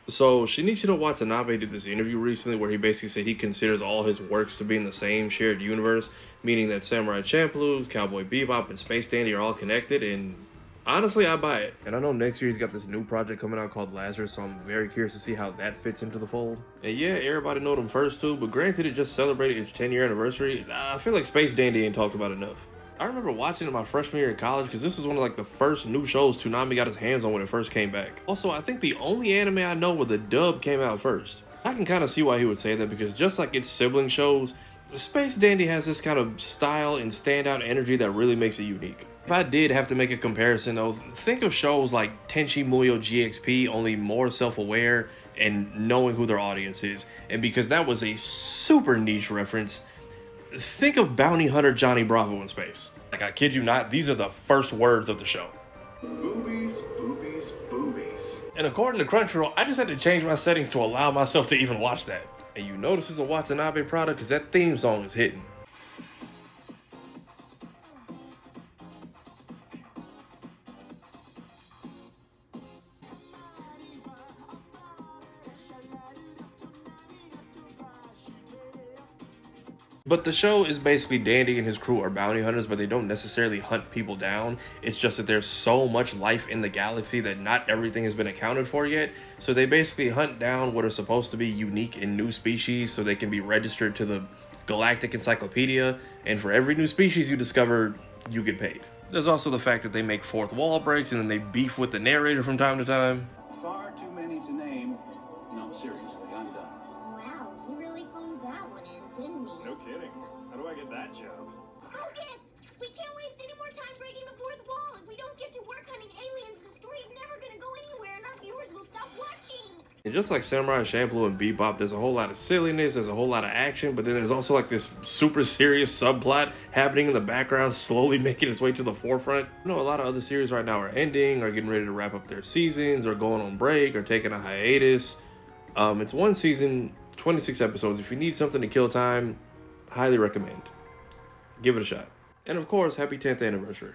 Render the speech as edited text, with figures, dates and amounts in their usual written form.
So Shinichiro Watanabe did this interview recently where he basically said he considers all his works to be in the same shared universe, meaning that Samurai Champloo, Cowboy Bebop, and Space Dandy are all connected, and honestly, I buy it. And I know next year he's got this new project coming out called Lazarus, so I'm very curious to see how that fits into the fold. And yeah, everybody know them first two, but granted it just celebrated its 10-year anniversary, I feel like Space Dandy ain't talked about enough. I remember watching it my freshman year in college because this was one of like the first new shows Toonami got his hands on when it first came back. Also, I think the only anime I know where the dub came out first. I can kind of see why he would say that because just like its sibling shows, Space Dandy has this kind of style and standout energy that really makes it unique. If I did have to make a comparison though, think of shows like Tenchi Muyo GXP, only more self-aware and knowing who their audience is. And because that was a super niche reference, think of Bounty Hunter Johnny Bravo in space. Like, I kid you not, these are the first words of the show. Boobies, boobies, boobies. And according to Crunchyroll, I just had to change my settings to allow myself to even watch that. And you know this is a Watanabe product because that theme song is hitting. But the show is basically Dandy and his crew are bounty hunters, but they don't necessarily hunt people down. It's just that there's so much life in the galaxy that not everything has been accounted for yet. So they basically hunt down what are supposed to be unique and new species so they can be registered to the Galactic Encyclopedia. And for every new species you discover, you get paid. There's also the fact that they make fourth wall breaks and then they beef with the narrator from time to time. Far too many to name. No, seriously, I'm done. Wow, he really phoned that one in, didn't he? No kidding. How do I get that job? Focus! We can't waste any more time breaking the fourth wall. If we don't get to work hunting aliens, the story's never gonna go anywhere and our viewers will stop watching. And just like Samurai Champloo and Bebop, there's a whole lot of silliness, there's a whole lot of action, but then there's also like this super serious subplot happening in the background, slowly making its way to the forefront. You know, a lot of other series right now are ending, or getting ready to wrap up their seasons, or going on break, or taking a hiatus. It's one season, 26 episodes. If you need something to kill time, highly recommend. Give it a shot. And of course, happy 10th anniversary.